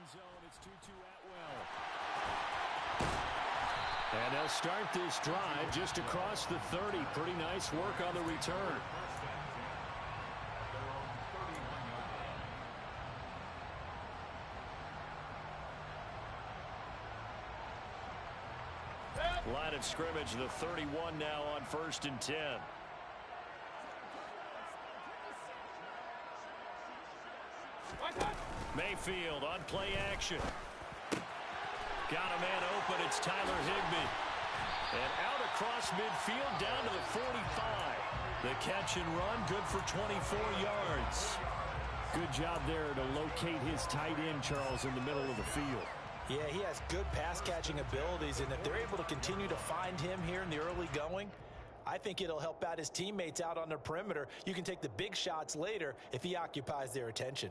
end zone. It's 2-2 Atwell. And they'll start this drive just across the 30. Pretty nice work on the return. Line of scrimmage, the 31 now on 1st and 10. Mayfield on play action. Got a man open. It's Tyler Higbee. And out across midfield down to the 45. The catch and run, good for 24 yards. Good job there to locate his tight end, Charles, in the middle of the field. Yeah, he has good pass-catching abilities, and if they're able to continue to find him here in the early going, I think it'll help out his teammates out on the perimeter. You can take the big shots later if he occupies their attention.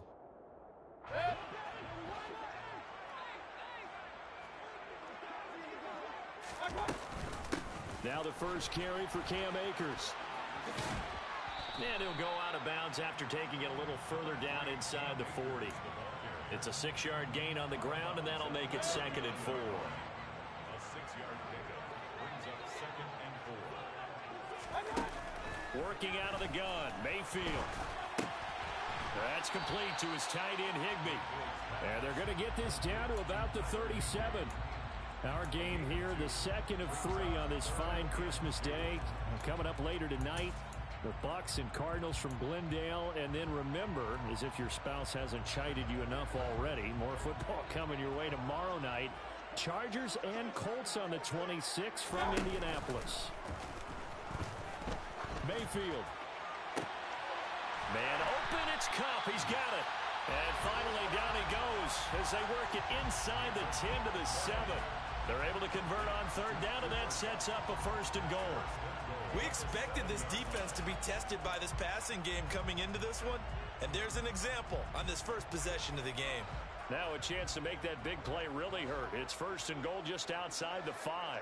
Now the first carry for Cam Akers. And he'll go out of bounds after taking it a little further down inside the 40. It's a 6-yard gain on the ground, and that'll make it 2nd and 4. A 6-yard pickup brings up 2nd and 4. Working out of the gun, Mayfield. That's complete to his tight end, Higbee. And they're going to get this down to about the 37. Our game here, the 2nd of 3 on this fine Christmas day. Coming up later tonight, the Bucks and Cardinals from Glendale. And then remember, as if your spouse hasn't chided you enough already, more football coming your way tomorrow night. Chargers and Colts on the 26th from Indianapolis. Mayfield. Man open, it's Kupp. He's got it. And finally down he goes as they work it inside the 10 to the 7. They're able to convert on 3rd down, and that sets up a 1st and goal. We expected this defense to be tested by this passing game coming into this one, and there's an example on this first possession of the game. Now a chance to make that big play really hurt. It's 1st and goal just outside the 5.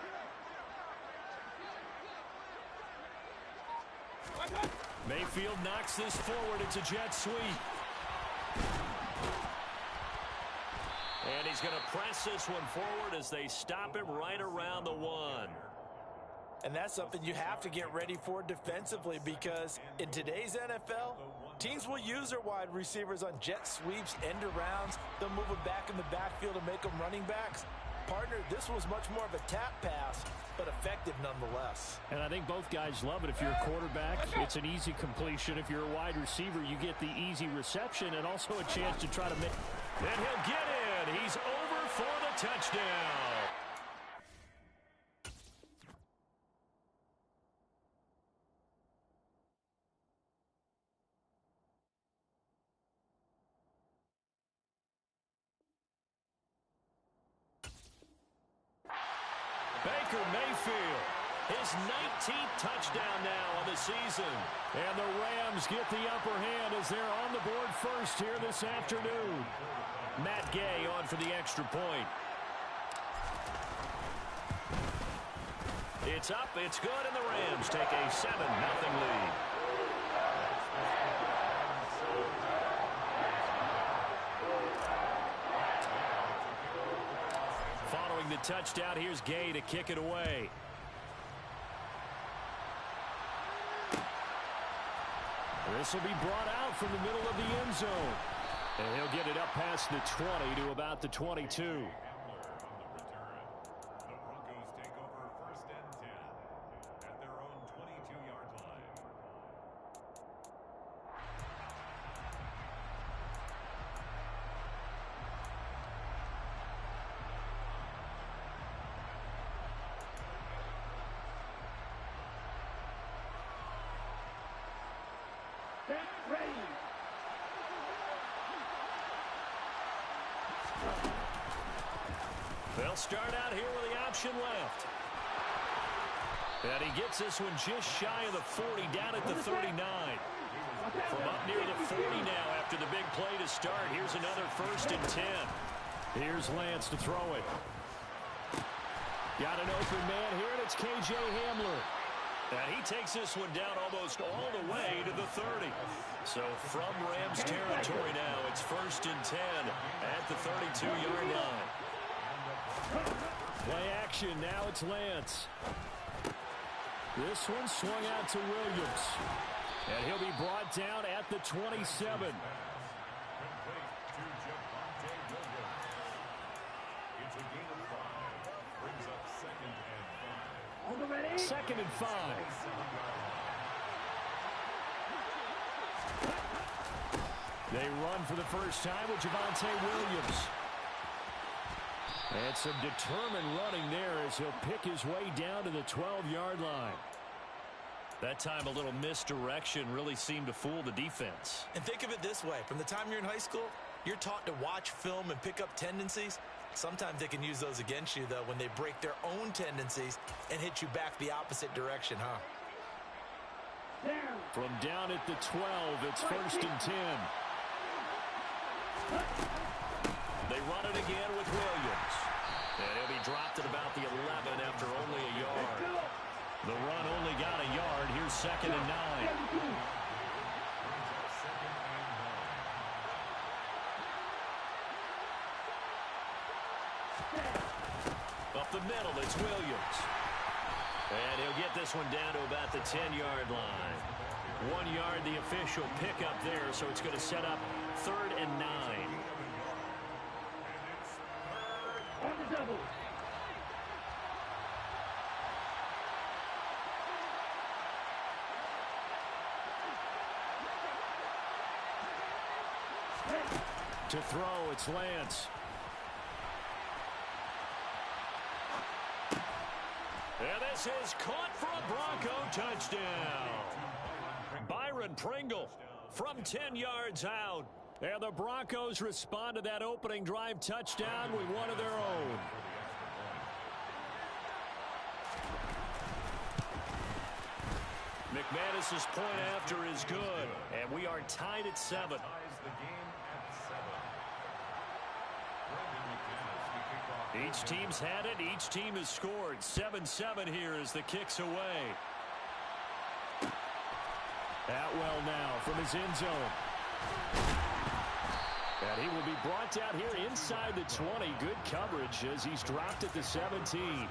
Mayfield knocks this forward. It's a jet sweep. And he's going to press this one forward as they stop him right around the 1. And that's something you have to get ready for defensively, because in today's NFL, teams will use their wide receivers on jet sweeps, end arounds. They'll move them back in the backfield and make them running backs. Partner, this was much more of a tap pass, but effective nonetheless. And I think both guys love it. If you're a quarterback, it's an easy completion. If you're a wide receiver, you get the easy reception and also a chance to try to make. And he'll get in. He's over for the touchdown. Baker Mayfield, his 19th touchdown now on the season. And the Rams get the upper hand as they're on the board first here this afternoon. Matt Gay on for the extra point. It's up, it's good, and the Rams take a 7-0 lead. Following the touchdown, here's Gay to kick it away. This will be brought out from the middle of the end zone. And he'll get it up past the 20 to about the 22. The Broncos take over 1st and 10 at their own 22-yard line. They'll start out here with the option left. And he gets this one just shy of the 40, down at the 39. From up near the 40 now after the big play to start. Here's another 1st and 10. Here's Lance to throw it. Got an open man here, and it's K.J. Hamler. And he takes this one down almost all the way to the 30. So from Rams territory now, it's 1st and 10 at the 32-yard line. Play action, now it's Lance. This one swung out to Williams. And he'll be brought down at the 27. Second and 5. They run for the first time with Javonte Williams. And some determined running there as he'll pick his way down to the 12-yard line. That time a little misdirection really seemed to fool the defense. And think of it this way. From the time you're in high school, you're taught to watch film and pick up tendencies. Sometimes they can use those against you, though, when they break their own tendencies and hit you back the opposite direction, huh? From down at the 12, it's 1st and 10. They run it again with Williams. And he'll be dropped at about the 11 after only a yard. The run only got a yard. Here's 2nd and 9. Up the middle, it's Williams. And he'll get this one down to about the 10-yard line. 1 yard, the official pickup there, so it's going to set up 3rd and 9. To throw, it's Lance. And this is caught for a Bronco touchdown. Byron Pringle from 10 yards out. And the Broncos respond to that opening drive touchdown with one of their own. McManus's point after is good. And we are tied at 7. Each team's had it. Each team has scored. 7-7 here as the kick's away. Atwell now from his end zone. And he will be brought down here inside the 20. Good coverage as he's dropped at the 17.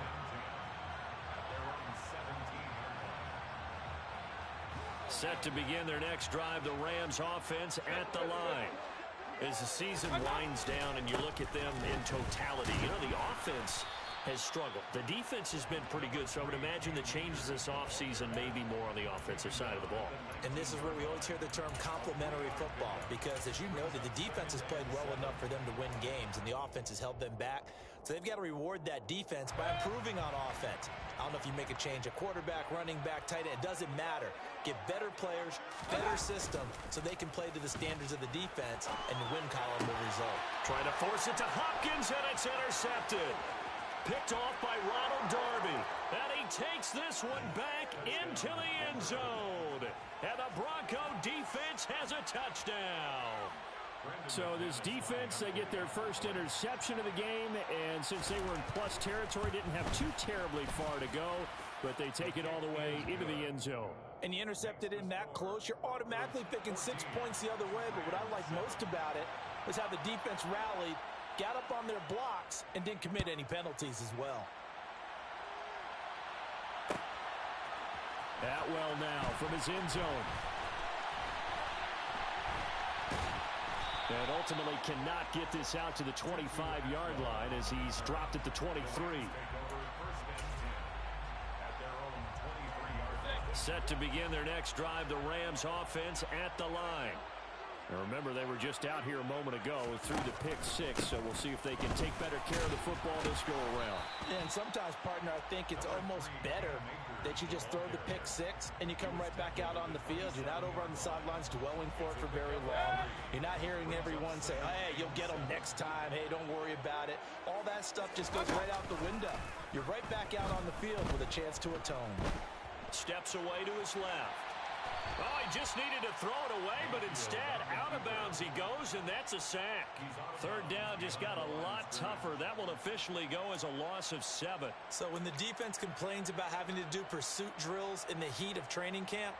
Set to begin their next drive, the Rams offense at the line. As the season winds down and you look at them in totality, you know, the offense has struggled. The defense has been pretty good, so I would imagine the changes this offseason may be more on the offensive side of the ball. And this is where we always hear the term complementary football, because as you noted, the defense has played well enough for them to win games, and the offense has held them back. So they've got to reward that defense by improving on offense. I don't know if you make a change, a quarterback, running back, tight end, it doesn't matter. Get better players, better system, so they can play to the standards of the defense, and the win column will result. Trying to force it to Hopkins, and it's intercepted. Picked off by Ronald Darby. And he takes this one back into the end zone. And the Bronco defense has a touchdown. So this defense, they get their first interception of the game, and since they were in plus territory, didn't have too terribly far to go, but they take it all the way into the end zone. And you intercept it in that close, you're automatically picking 6 points the other way, but what I like most about it is how the defense rallied, got up on their blocks, and didn't commit any penalties as well. Atwell now from his end zone. And ultimately cannot get this out to the 25-yard line as he's dropped at the 23. Set to begin their next drive, the Rams offense at the line. And remember, they were just out here a moment ago through the pick 6, so we'll see if they can take better care of the football this go-around. Yeah, and sometimes, partner, I think it's almost better that you just throw the pick 6 and you come right back out on the field. You're not over on the sidelines dwelling for it for very long. You're not hearing everyone say, hey, you'll get them next time. Hey, don't worry about it. All that stuff just goes right out the window. You're right back out on the field with a chance to atone. Steps away to his left. Oh, he just needed to throw it away, but instead, out of bounds he goes, and that's a sack. Third down just got a lot tougher. That will officially go as a loss of 7. So when the defense complains about having to do pursuit drills in the heat of training camp,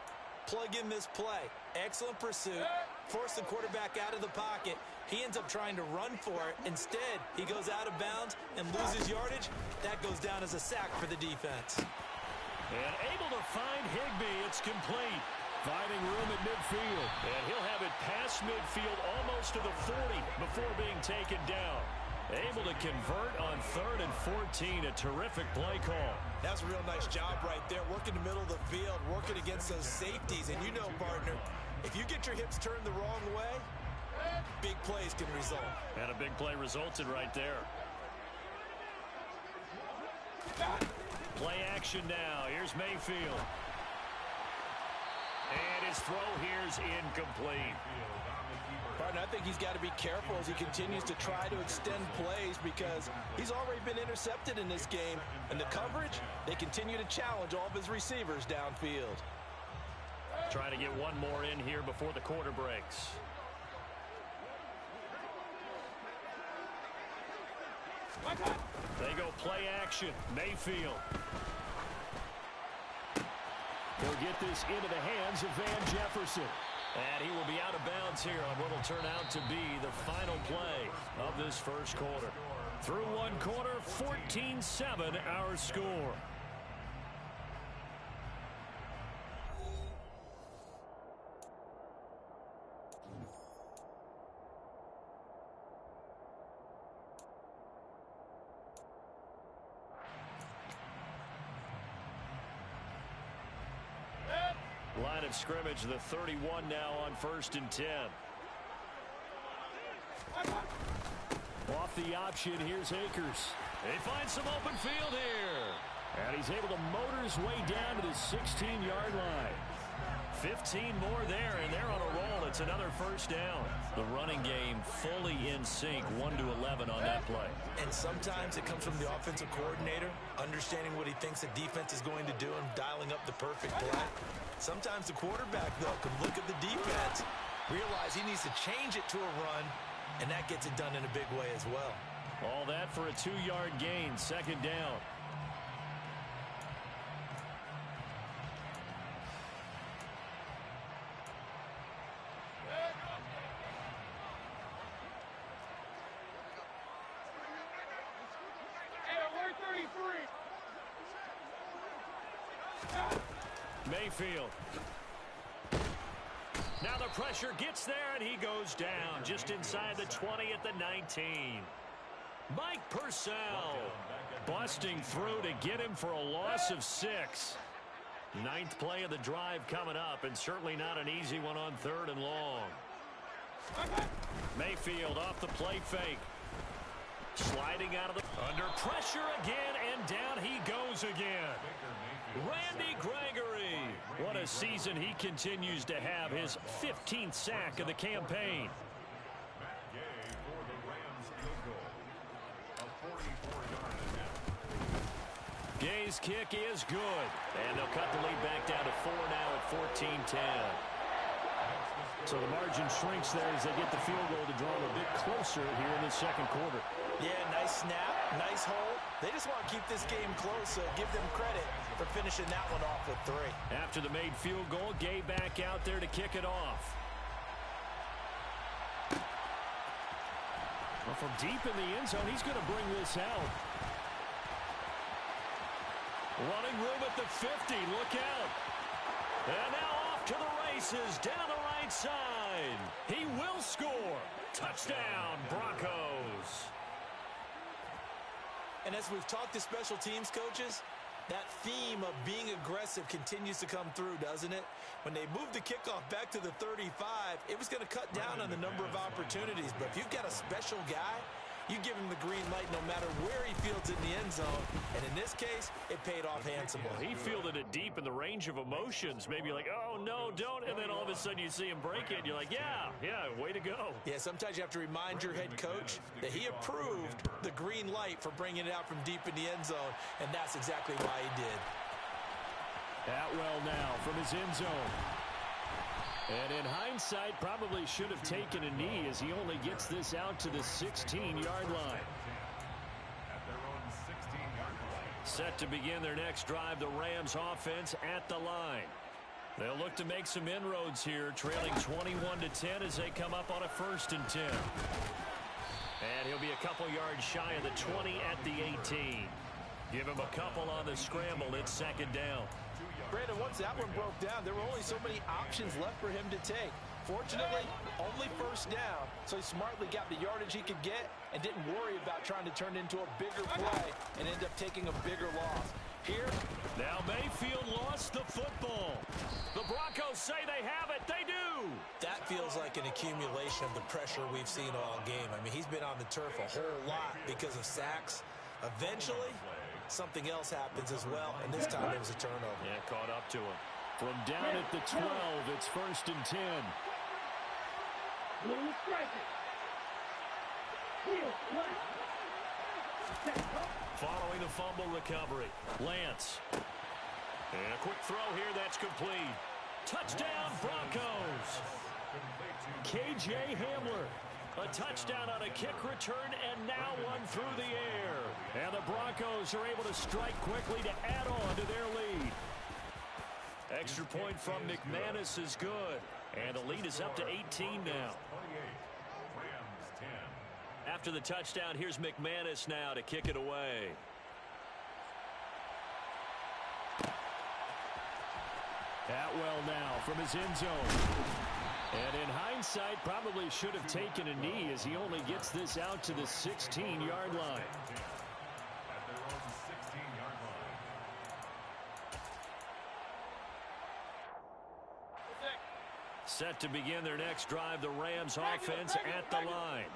plug in this play. Excellent pursuit. Force the quarterback out of the pocket. He ends up trying to run for it. Instead, he goes out of bounds and loses yardage. That goes down as a sack for the defense. And able to find Higbee. It's complete. Finding room at midfield. And he'll have it past midfield almost to the 40 before being taken down. Able to convert on 3rd and 14. A terrific play call. That's a real nice job right there. Working the middle of the field, working against those safeties. And you know, partner, if you get your hips turned the wrong way, big plays can result. And a big play resulted right there. Play action now. Here's Mayfield. And his throw here's incomplete. Partner, I think he's got to be careful as he continues to try to extend plays because he's already been intercepted in this game. And the coverage, they continue to challenge all of his receivers downfield. Trying to get one more in here before the quarter breaks. They go play action. Mayfield. They'll get this into the hands of Van Jefferson. And he will be out of bounds here on what will turn out to be the final play of this first quarter. Through one quarter, 14-7 our score. Line of scrimmage, the 31 now on 1st and 10. Off the option, here's Akers. They find some open field here. And he's able to motor his way down to the 16-yard line. 15 more there, and they're on a roll. It's another first down. The running game fully in sync, 1-11 on that play. And sometimes it comes from the offensive coordinator, understanding what he thinks the defense is going to do and dialing up the perfect play. Sometimes the quarterback, though, can look at the defense, realize he needs to change it to a run, and that gets it done in a big way as well. All that for a 2-yard gain, 2nd down. Mayfield. Now the pressure gets there, and he goes down just inside the 20 at the 19. Mike Purcell busting through to get him for a loss of 6. 9th play of the drive coming up, and certainly not an easy one on 3rd and long. Mayfield off the play fake. Sliding out of the... Under pressure again, and down he goes again. Randy Gregory. What a season he continues to have. His 15th sack of the campaign. Gay's kick is good. And they'll cut the lead back down to 4 now at 14-10. So the margin shrinks there as they get the field goal to draw them a bit closer here in the second quarter. Yeah, nice snap, nice hole. They just want to keep this game close, so give them credit for finishing that one off with 3. After the made field goal, Gay back out there to kick it off. Well, from deep in the end zone, he's going to bring this out. Running room at the 50. Look out. And now off to the races down the right side. He will score. Touchdown, Broncos. And as we've talked to special teams coaches, that theme of being aggressive continues to come through, doesn't it? When they moved the kickoff back to the 35, it was going to cut down on the number of opportunities. But if you've got a special guy, you give him the green light no matter where he fields in the end zone. And in this case, it paid off handsomely. He fielded it deep in the range of emotions. Maybe like, oh, no, don't. And then all of a sudden you see him break it. And you're like, yeah, way to go. Yeah, sometimes you have to remind your head coach that he approved the green light for bringing it out from deep in the end zone. And that's exactly why he did. Atwell now from his end zone. And in hindsight, probably should have taken a knee as he only gets this out to the 16-yard line. At their own 16-yard line. Set to begin their next drive, the Rams offense at the line. They'll look to make some inroads here, trailing 21-10 as they come up on a 1st and 10. And he'll be a couple yards shy of the 20 at the 18. Give him a couple on the scramble. It's 2nd down. Brandon, once that one broke down, there were only so many options left for him to take. Fortunately, only 1st down, so he smartly got the yardage he could get and didn't worry about trying to turn it into a bigger play and end up taking a bigger loss. Here, now Mayfield lost the football. The Broncos say they have it. They do. That feels like an accumulation of the pressure we've seen all game. I mean, he's been on the turf a whole lot because of sacks. Eventually, something else happens as well, and this time it was a turnover. Yeah, caught up to him. From down at the 12, it's 1st and 10. Following the fumble recovery, Lance. And a quick throw here, that's complete. Touchdown, Broncos. KJ Hamler. A touchdown on a kick return, and now one through the air. And the Broncos are able to strike quickly to add on to their lead. Extra point from McManus is good. And the lead is up to 18 now. After the touchdown, here's McManus now to kick it away. Atwell now from his end zone. And in hindsight, probably should have taken a knee as he only gets this out to the 16-yard line. At their own 16-yard line. Set to begin their next drive, the Rams offense at the line.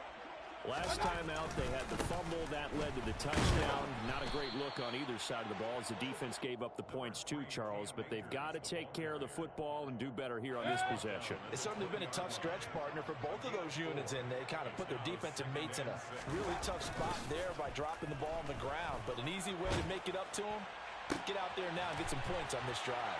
Last time out, they had the fumble. That led to the touchdown. Not a great look on either side of the ball as the defense gave up the points too, Charles. But they've got to take care of the football and do better here on this possession. It's certainly been a tough stretch, partner, for both of those units, and they kind of put their defensive mates in a really tough spot there by dropping the ball on the ground. But an easy way to make it up to them, get out there now and get some points on this drive.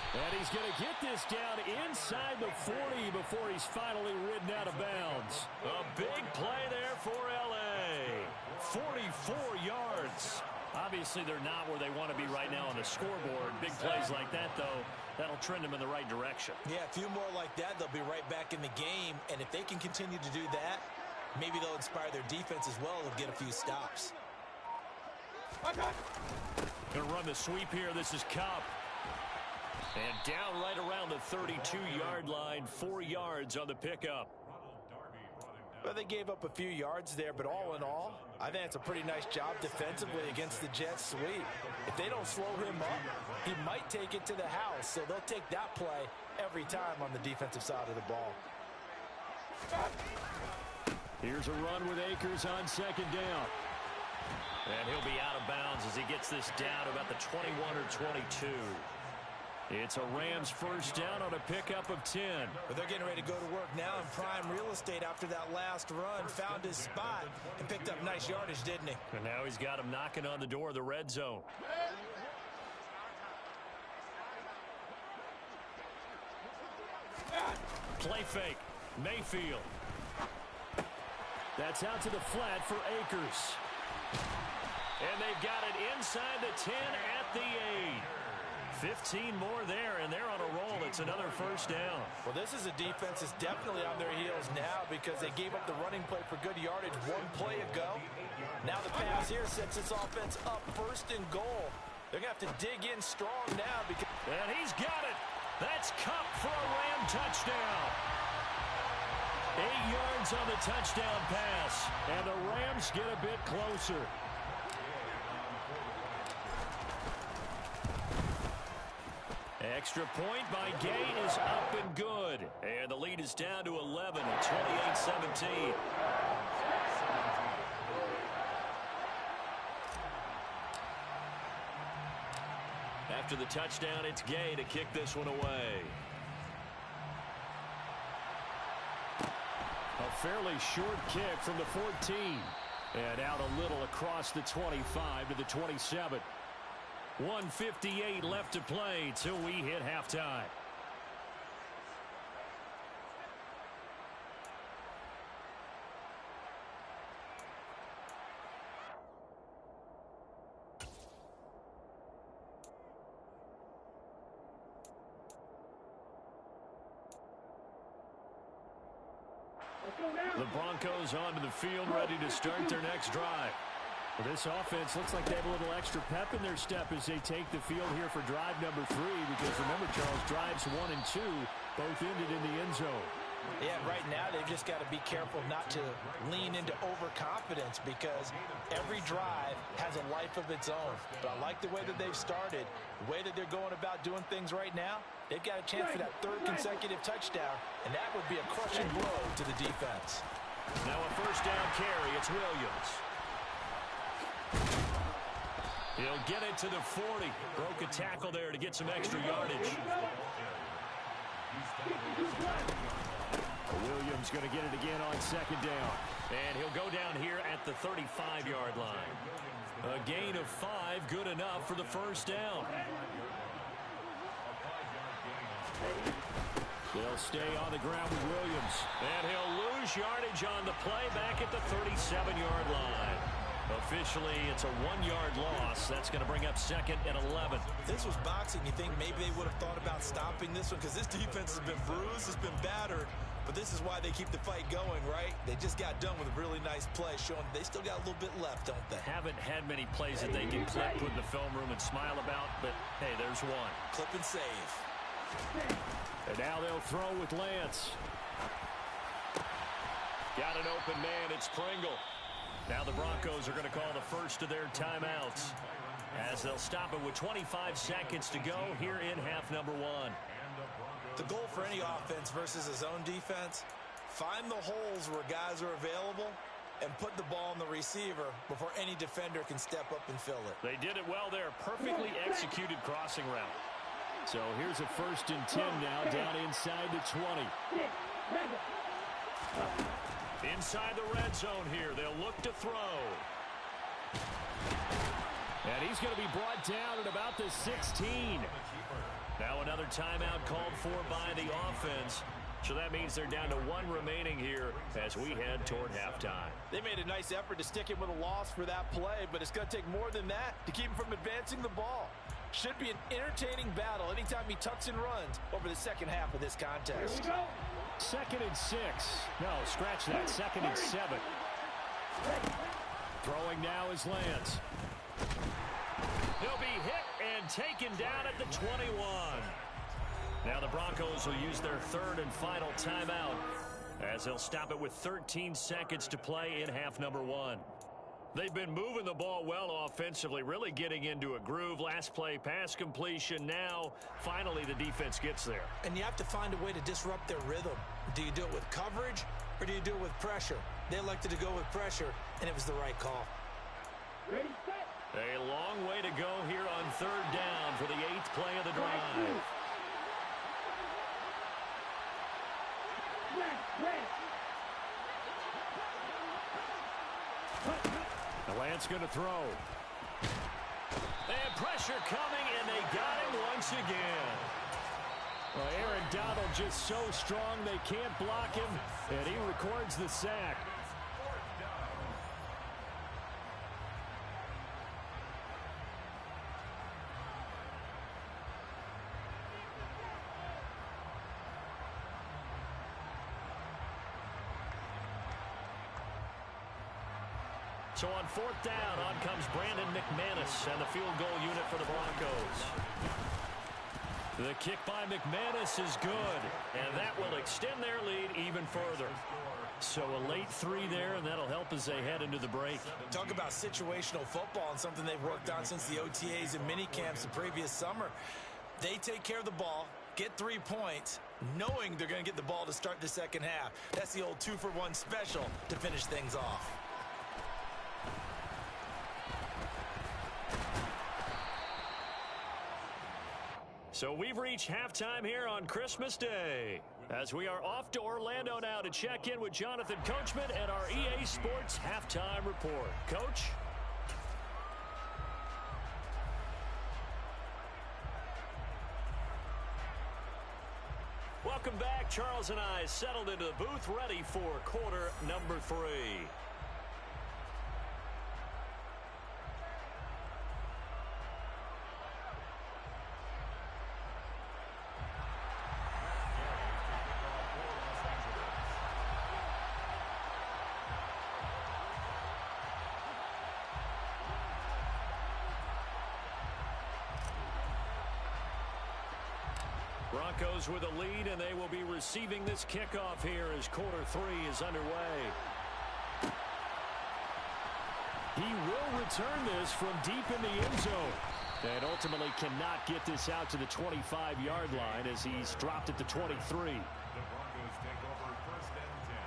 And he's going to get this down inside the 40 before he's finally ridden out of bounds. A big play there for L.A. 44 yards. Obviously, they're not where they want to be right now on the scoreboard. Big plays like that, though, that'll trend them in the right direction. Yeah, a few more like that, they'll be right back in the game. And if they can continue to do that, maybe they'll inspire their defense as well. They'll get a few stops. Going to run the sweep here. This is Kupp. And down right around the 32-yard line, 4 yards on the pickup. Well, they gave up a few yards there, but all in all, I think it's a pretty nice job defensively against the Jets sweep. If they don't slow him up, he might take it to the house, so they'll take that play every time on the defensive side of the ball. Here's a run with Akers on 2nd down. And he'll be out of bounds as he gets this down to about the 21 or 22. It's a Rams 1st down on a pickup of 10. But they're getting ready to go to work now in prime real estate after that last run. Found his spot and picked up nice yardage, didn't he? And now he's got him knocking on the door of the red zone. Play fake. Mayfield. That's out to the flat for Akers. And they've got it inside the 10 at the 8. 15 more there, and they're on a roll. It's another 1st down. Well, this is a defense that's definitely on their heels now because they gave up the running play for good yardage one play ago. Now the pass here sets this offense up 1st and goal. They're going to have to dig in strong now. And he's got it. That's Kupp for a Ram touchdown. 8 yards on the touchdown pass, and the Rams get a bit closer. Extra point by Gay is up and good. And the lead is down to 11 at 28-17. After the touchdown, it's Gay to kick this one away. A fairly short kick from the 14. And out a little across the 25 to the 27. 1:58 left to play till we hit halftime. The Broncos onto the field, ready to start their next drive. Well, this offense looks like they have a little extra pep in their step as they take the field here for drive number 3, because remember, Charles, drives 1 and 2 both ended in the end zone. Yeah, right now they've just got to be careful not to lean into overconfidence, because every drive has a life of its own. But I like the way that they've started, the way that they're going about doing things right now. They've got a chance for that 3rd consecutive touchdown, and that would be a crushing blow to the defense. Now a first down carry. It's Williams. He'll get it to the 40. Broke a tackle there to get some extra yardage. Williams going to get it again on 2nd down. And he'll go down here at the 35-yard line. A gain of 5, good enough for the first down. They'll stay on the ground with Williams. And he'll lose yardage on the play back at the 37-yard line. Officially, it's a 1-yard loss. That's going to bring up 2nd and 11. This was boxing. You think maybe they would have thought about stopping this one, because this defense has been bruised, has been battered. But this is why they keep the fight going, right? They just got done with a really nice play, showing they still got a little bit left, don't they? Haven't had many plays that they can clip, put in the film room, and smile about, but hey, there's one. Clip and save. And now they'll throw with Lance. Got an open man. It's Pringle. Now the Broncos are going to call the first of their timeouts, as they'll stop it with 25 seconds to go here in half number 1. The goal for any offense versus a zone defense, find the holes where guys are available and put the ball on the receiver before any defender can step up and fill it. They did it well there. Perfectly executed crossing route. So here's a 1st and 10 now, down inside the 20. Inside the red zone here. They'll look to throw. And he's going to be brought down at about the 16. Now another timeout called for by the offense. So that means they're down to 1 remaining here as we head toward halftime. They made a nice effort to stick him with a loss for that play, but it's going to take more than that to keep him from advancing the ball. Should be an entertaining battle anytime he tucks and runs over the second half of this contest. 2nd and 6. No, scratch that. 2nd and 7. Throwing now is Lance. He'll be hit and taken down at the 21. Now the Broncos will use their 3rd and final timeout, as they'll stop it with 13 seconds to play in half number 1. They've been moving the ball well offensively, really getting into a groove. Last play, pass completion. Now, finally, the defense gets there. And you have to find a way to disrupt their rhythm. Do you do it with coverage, or do you do it with pressure? They elected to go with pressure, and it was the right call. A long way to go here on 3rd down for the 8th play of the drive. Lance going to throw. And pressure coming, and they got him once again. Well, Aaron Donald just so strong they can't block him, and he records the sack. So on 4th down, on comes Brandon McManus and the field goal unit for the Broncos. The kick by McManus is good, and that will extend their lead even further. So a late 3 there, and that'll help as they head into the break. Talk about situational football, and something they've worked on since the OTAs and mini camps the previous summer. They take care of the ball, get 3 points, knowing they're going to get the ball to start the second half. That's the old 2-for-1 special to finish things off. So we've reached halftime here on Christmas Day, as we are off to Orlando now to check in with Jonathan Coachman and our EA Sports Halftime Report. Coach? Welcome back. Charles and I settled into the booth, ready for quarter number 3. Broncos with a lead, and they will be receiving this kickoff here as quarter 3 is underway. He will return this from deep in the end zone. And ultimately cannot get this out to the 25-yard line as he's dropped at the 23. The Broncos take over first and 10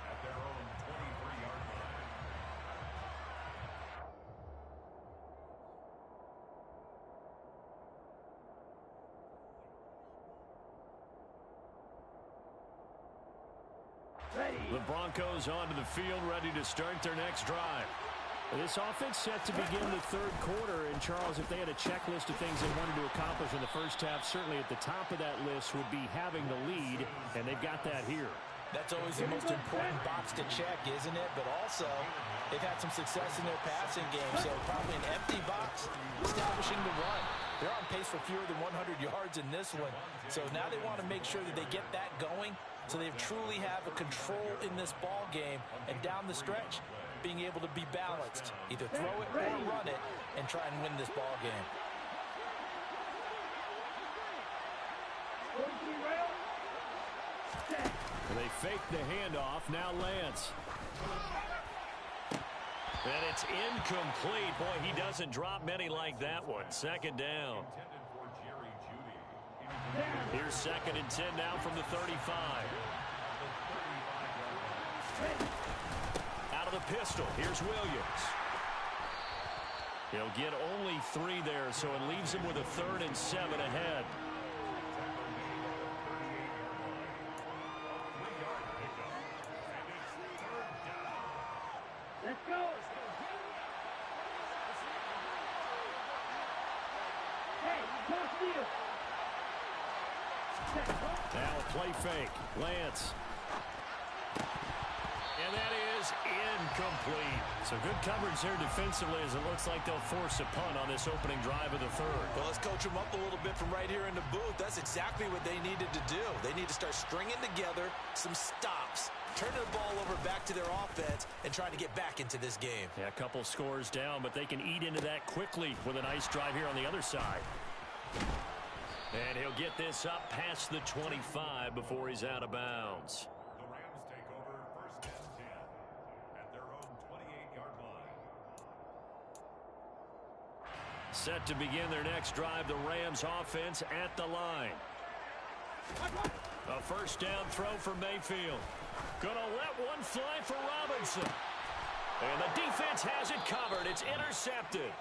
at their own 23-yard line. The Broncos onto the field, ready to start their next drive. This offense set to begin the third quarter, and Charles, if they had a checklist of things they wanted to accomplish in the first half, certainly at the top of that list would be having the lead, and they've got that here. That's always the most important box to check, isn't it? But also, they've had some success in their passing game, so probably an empty box establishing the run. They're on pace for fewer than 100 yards in this one, so now they want to make sure that they get that going so they truly have a control in this ball game, and down the stretch, being able to be balanced, either throw it or run it, and try and win this ball game. They fake the handoff. Now Lance. And it's incomplete. Boy, he doesn't drop many like that one. Second down. Here's second and 10 now from the 35. Out of the pistol. Here's Williams. He'll get only 3 there, so it leaves him with a 3rd and 7 ahead. Let's go. Hey, toss you. Now a play fake. Lance. And that is incomplete. So good coverage there defensively as it looks like they'll force a punt on this opening drive of the third. Well, let's coach them up a little bit from right here in the booth. That's exactly what they needed to do. They need to start stringing together some stops, turning the ball over back to their offense, and trying to get back into this game. Yeah, a couple scores down, but they can eat into that quickly with a nice drive here on the other side. And he'll get this up past the 25 before he's out of bounds. The Rams take over first and 10 at their own 28-yard line. Set to begin their next drive, the Rams offense at the line. A first down throw for Mayfield. Gonna let one fly for Robinson. And the defense has it covered. It's intercepted.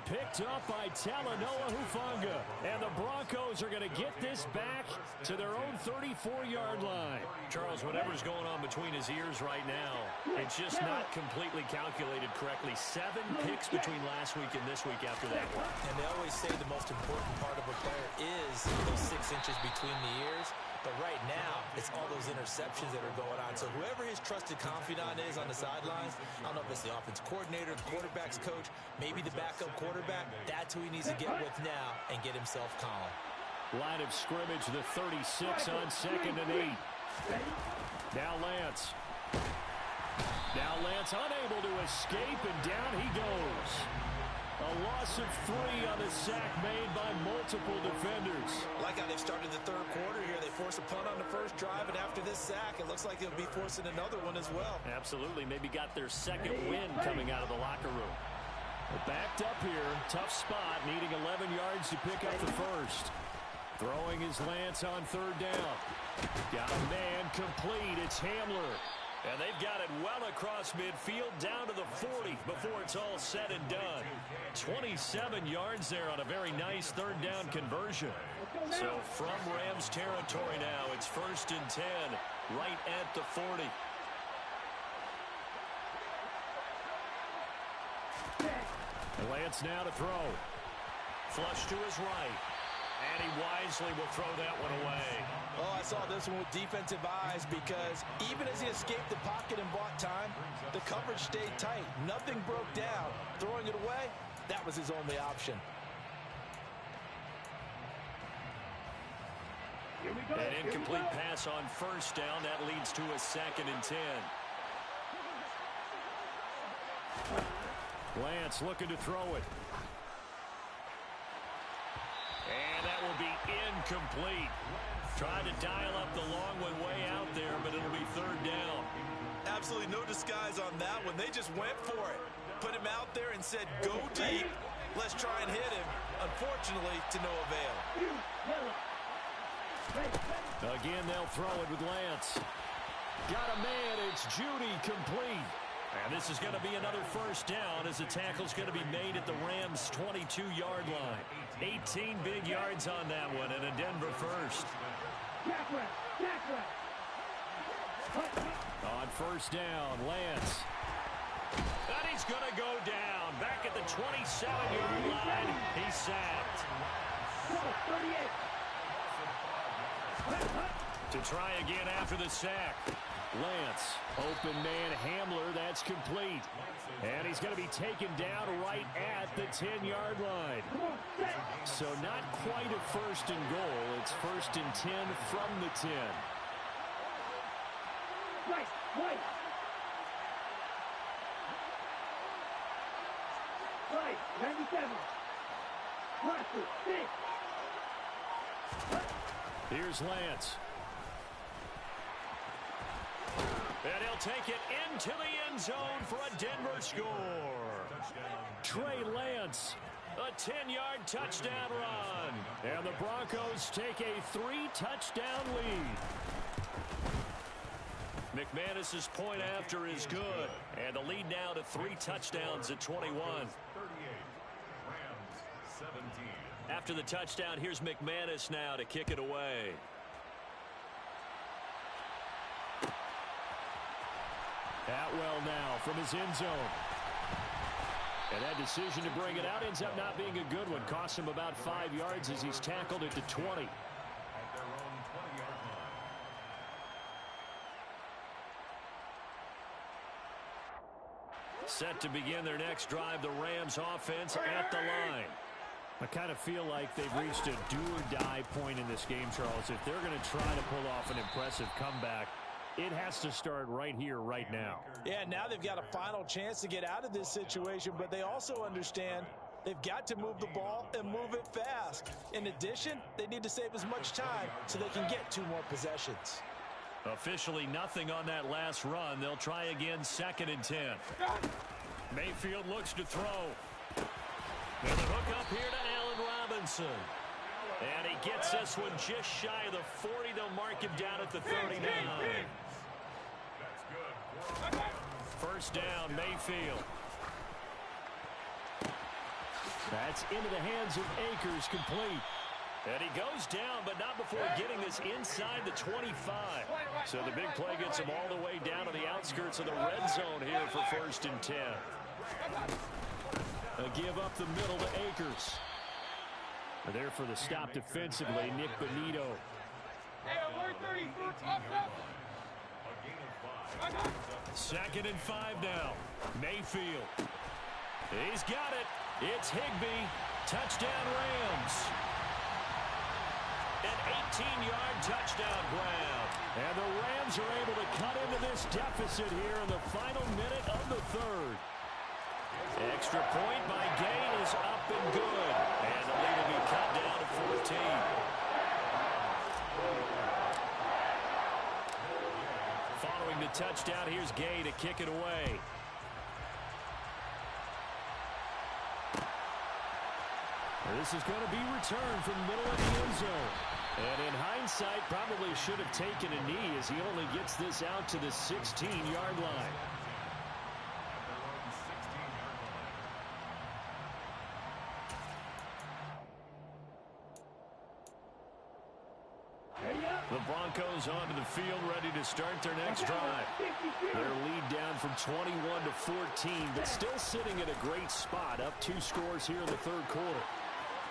Picked up by Talanoa Hufanga. And the Broncos are going to get this back to their own 34-yard line. Charles, whatever's going on between his ears right now, it's just not completely calculated correctly. 7 picks between last week and this week after that one. And they always say the most important part of a player is those 6 inches between the ears. But right now, it's all those interceptions that are going on. So whoever his trusted confidant is on the sidelines, I don't know if it's the offense coordinator, the quarterback's coach, maybe the backup quarterback, that's who he needs to get with now and get himself calm. Line of scrimmage, the 36 on 2nd and 8. Now Lance. Now Lance unable to escape, and down he goes. A loss of 3 on the sack made by multiple defenders. Like how they've started the third quarter here. They force a punt on the first drive, and after this sack, it looks like they'll be forcing another one as well. Absolutely. Maybe got their second win coming out of the locker room. Backed up here. Tough spot. Needing 11 yards to pick up the first. Throwing his Lance on 3rd down. Got a man complete. It's Hamler. And they've got it well across midfield down to the 40 before it's all said and done. 27 yards there on a very nice 3rd down conversion. So from Rams territory now, it's 1st and 10 right at the 40. Lance now to throw. Flush to his right. And he wisely will throw that one away. Oh, I saw this one with defensive eyes because even as he escaped the pocket and bought time, the coverage stayed tight. Nothing broke down. Throwing it away, that was his only option. An incomplete pass on 1st down. That leads to a 2nd and 10. Lance looking to throw it. And that will be incomplete. Tried to dial up the long one way out there, but it'll be third down. Absolutely no disguise on that one. They just went for it. Put him out there and said, go deep. Let's try and hit him. Unfortunately, to no avail. Again, they'll throw it with Lance. Got a man. It's Judy, complete. And this is going to be another first down as the tackle's going to be made at the Rams' 22-yard line. 18 big yards on that one and a Denver first. On first down, Lance. And he's going to go down. Back at the 27-yard line. He's sacked. To try again after the sack. Lance, open man, Hamler, that's complete. And he's going to be taken down right at the 10-yard line. So not quite a first and goal. It's first and 10 from the 10. Right. 97. Here's Lance. And he'll take it into the end zone for a Denver score. Trey Lance, a 10-yard touchdown run. And the Broncos take a 3-touchdown lead. McManus's point after is good. And the lead now to 3 touchdowns at 21. 38. Rams 17. After the touchdown, here's McManus now to kick it away. Atwell now from his end zone. And that decision to bring it out ends up not being a good one. Costs him about 5 yards as he's tackled at the 20. At their own 20-yard line. Set to begin their next drive, the Rams offense at the line. I kind of feel like they've reached a do-or-die point in this game, Charles. If they're going to try to pull off an impressive comeback, it has to start right here, right now. Yeah, now they've got a final chance to get out of this situation, but they also understand they've got to move the ball and move it fast. In addition, they need to save as much time so they can get 2 more possessions. Officially nothing on that last run. They'll try again, 2nd and 10. Mayfield looks to throw. And the hook up here to Allen Robinson. And he gets this one just shy of the 40. They'll mark him down at the 39. First down, Mayfield. That's into the hands of Akers, complete. And he goes down, but not before getting this inside the 25. So the big play gets him all the way down to the outskirts of the red zone here for 1st and 10. A give up the middle to Akers. There for the stop defensively, Nick Bonito. 2nd and 5 now. Mayfield. He's got it. It's Higbee. Touchdown Rams. An 18-yard touchdown grab. And the Rams are able to cut into this deficit here in the final minute of the 3rd. Extra point by Gay is up and good. And the lead will be cut down to 14. Following the touchdown, here's Gay to kick it away. This is going to be returned from the middle of the end zone. And in hindsight, probably should have taken a knee as he only gets this out to the 16-yard line. The Broncos onto the field, ready to start their next drive. Their lead down from 21 to 14, but still sitting at a great spot, up 2 scores here in the 3rd quarter.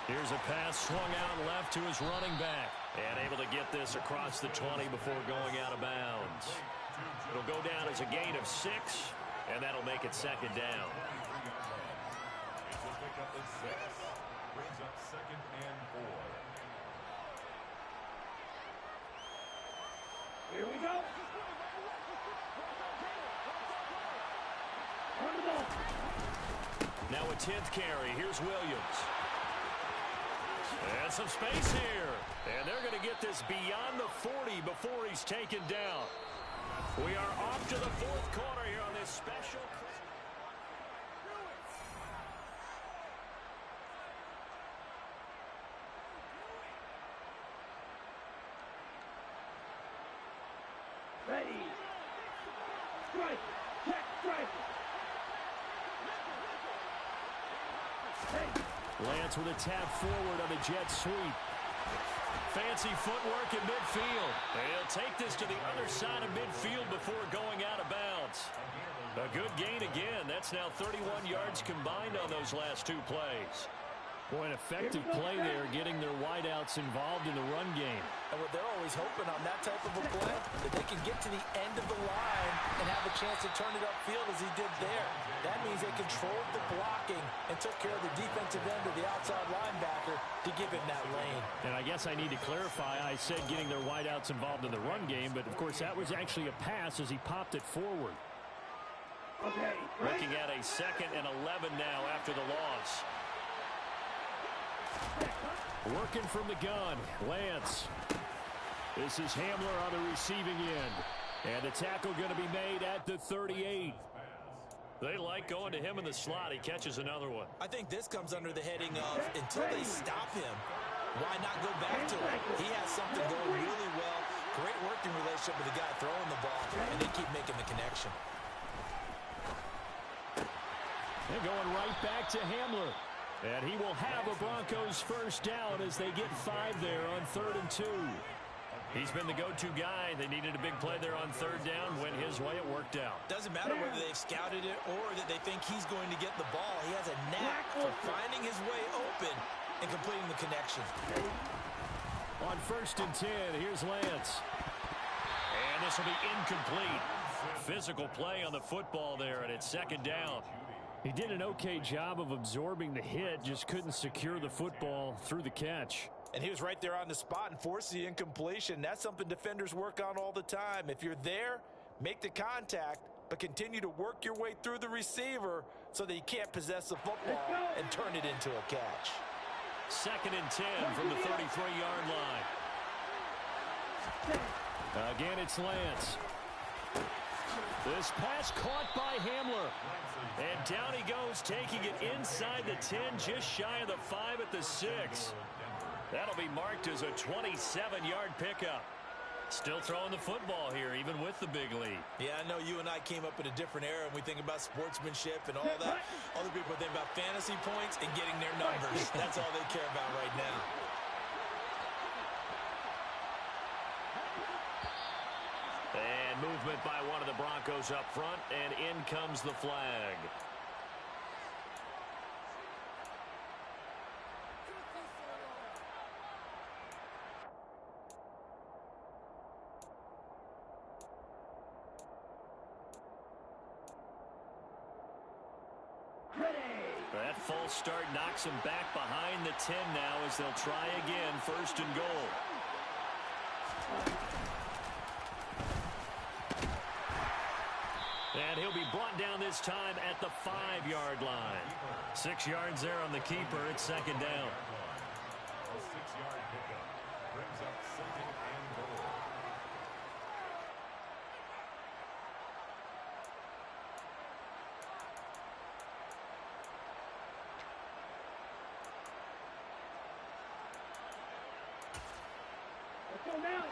Here's a pass swung out left to his running back, and able to get this across the 20 before going out of bounds. It'll go down as a gain of 6, and that'll make it 2nd down. Brings up 2nd and 4. Here we go. On the ball. Now a 10th carry. Here's Williams. And some space here. And they're going to get this beyond the 40 before he's taken down. We are off to the fourth quarter here on this special. Ready. Strike. Check strike. Hey. Lance with a tap forward on the jet sweep. Fancy footwork in midfield. He'll take this to the other side of midfield before going out of bounds. A good gain again. That's now 31 yards combined on those last two plays. Boy, an effective play there, getting their wideouts involved in the run game. And what they're always hoping on that type of a play, that they can get to the end of the line and have a chance to turn it upfield as he did there. That means they controlled the blocking and took care of the defensive end of the outside linebacker to give him that lane. And I guess I need to clarify, I said getting their wideouts involved in the run game, but of course that was actually a pass as he popped it forward. Okay. Looking at a 2nd and 11 now after the loss. Working from the gun, Lance. This is Hamler on the receiving end. And the tackle going to be made at the 38. They like going to him in the slot. He catches another one. I think this comes under the heading of, until they stop him, why not go back to him? He has something going really well. Great working relationship with the guy throwing the ball, and they keep making the connection. They're going right back to Hamler. And he will have a Broncos first down as they get 5 there on 3rd and 2. He's been the go-to guy. They needed a big play there on 3rd down. Went his way, it worked out. Doesn't matter whether they've scouted it or that they think he's going to get the ball. He has a knack for finding his way open and completing the connection. On 1st and 10, here's Lance. And this will be incomplete. Physical play on the football there, and it's 2nd down. He did an okay job of absorbing the hit, just couldn't secure the football through the catch. And he was right there on the spot and forced the incompletion. That's something defenders work on all the time. If you're there, make the contact, but continue to work your way through the receiver so that you can't possess the football and turn it into a catch. 2nd and 10 from the 33-yard line. Again, it's Lance. This pass caught by Hamler. And down he goes, taking it inside the 10, just shy of the 5 at the 6. That'll be marked as a 27-yard pickup. Still throwing the football here, even with the big lead. Yeah, I know you and I came up in a different era, and we think about sportsmanship and all that. Other people think about fantasy points and getting their numbers. That's all they care about right now. And movement by one of the Broncos up front, and in comes the flag. That false start knocks him back behind the 10 now as they'll try again, 1st and goal. And he'll be brought down this time at the 5-yard line. 6 yards there on the keeper. It's 2nd down. A 6-yard pickup brings up 2nd and goal. Let's go now.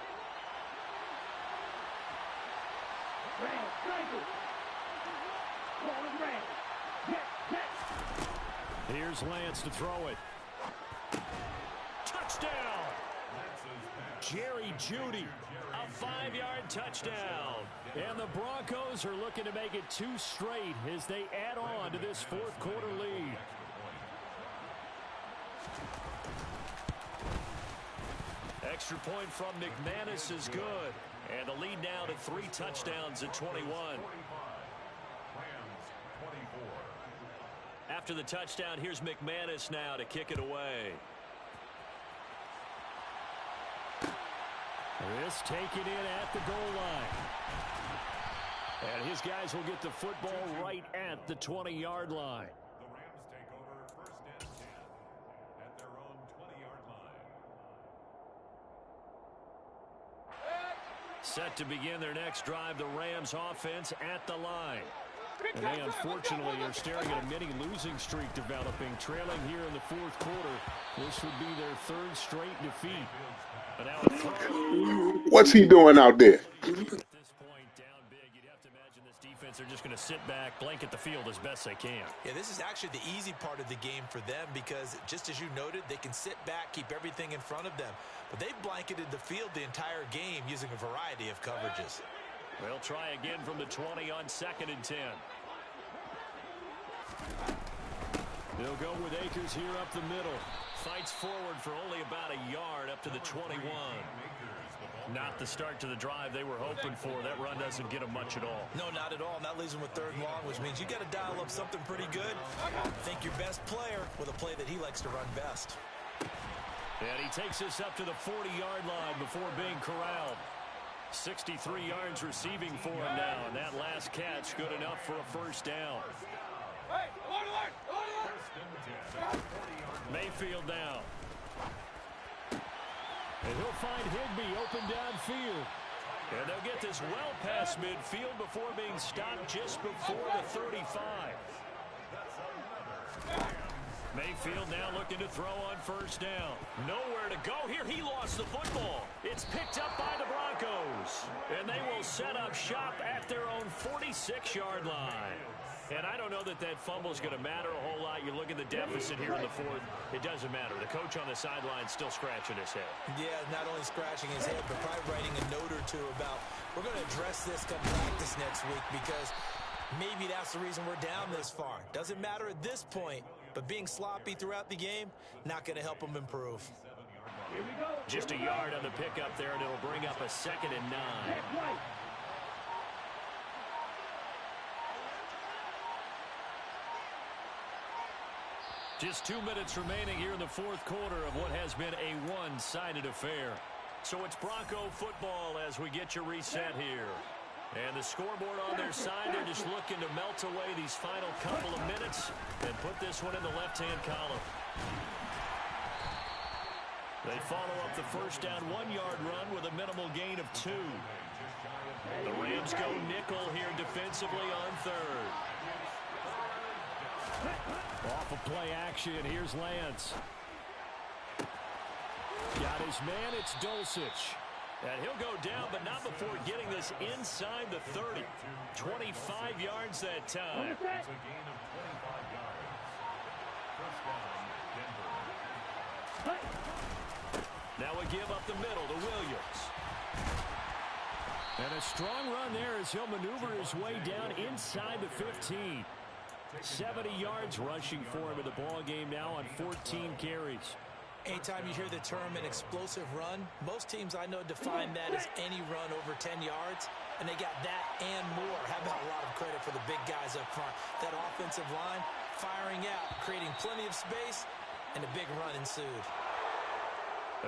Ram, cycle. Ball is ran. Get. Here's Lance to throw it. Touchdown! Jerry Jeudy, a 5-yard touchdown. And the Broncos are looking to make it 2 straight as they add on to this 4th quarter lead. Extra point from McManus is good. And the lead now to 3 touchdowns at 21. After the touchdown, here's McManus now to kick it away. This taken in at the goal line. And his guys will get the football right at the 20-yard line. The Rams take over 1st and 10 at their own 20-yard line. Set to begin their next drive, the Rams offense at the line. And they unfortunately are staring at a mini losing streak developing, trailing here in the fourth quarter. This would be their third straight defeat. But now what's he doing out there? at this point, down big, you'd have to imagine this defense are just going to sit back, blanket the field as best they can. Yeah, this is actually the easy part of the game for them because, just as you noted, they can sit back, keep everything in front of them. But they've blanketed the field the entire game using a variety of coverages. They'll try again from the 20 on 2nd and 10. They'll go with Akers here up the middle. Fights forward for only about a yard up to the 21. Not the start to the drive they were hoping for. That run doesn't get them much at all. No, not at all. And that leaves them with 3rd and long, which means you got to dial up something pretty good. Think your best player with a play that he likes to run best. And he takes us up to the 40-yard line before being corralled. 63 yards receiving for him now, and that last catch good enough for a first down. Mayfield now. And he'll find Higbee open downfield. And they'll get this well past midfield before being stopped just before the 35. Mayfield now looking to throw on first down. Nowhere to go here. He lost the football. It's picked up by the Broncos. And they will set up shop at their own 46-yard line. And I don't know that that fumble is going to matter a whole lot. You look at the deficit here in the fourth. It doesn't matter. The coach on the sideline still scratching his head. Yeah, not only scratching his head, but probably writing a note or two about, we're going to address this come practice next week because maybe that's the reason we're down this far. Doesn't matter at this point, but being sloppy throughout the game, not going to help them improve. Just a yard on the pickup there, and it'll bring up a 2nd and 9. Just 2 minutes remaining here in the fourth quarter of what has been a one-sided affair. So it's Bronco football as we get your reset here. And the scoreboard on their side, they're just looking to melt away these final couple of minutes and put this one in the left-hand column. They follow up the first down 1-yard run with a minimal gain of 2. The Rams go nickel here defensively on 3rd. Off of play action, here's Lance. Got his man, it's Dulcich. And he'll go down, but not before getting this inside the 30. 25 yards that time. Now we give up the middle to Williams. And a strong run there as he'll maneuver his way down inside the 15. 70 yards rushing for him in the ball game now on 14 carries. Anytime you hear the term an explosive run, most teams I know define that as any run over 10 yards, and they got that and more. How about a lot of credit for the big guys up front? That offensive line firing out, creating plenty of space, and a big run ensued.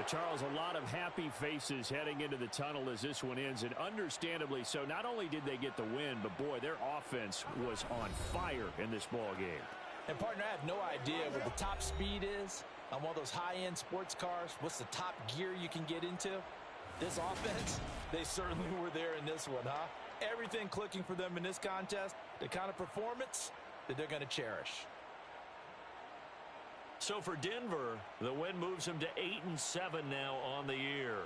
Charles, a lot of happy faces heading into the tunnel as this one ends, and understandably so. Not only did they get the win, but boy, their offense was on fire in this ball game. And partner, I have no idea what the top speed is on one of those high-end sports cars. What's the top gear you can get into? This offense, they certainly were there in this one, huh? Everything clicking for them in this contest, the kind of performance that they're going to cherish. So for Denver, the win moves them to 8-7 now on the year.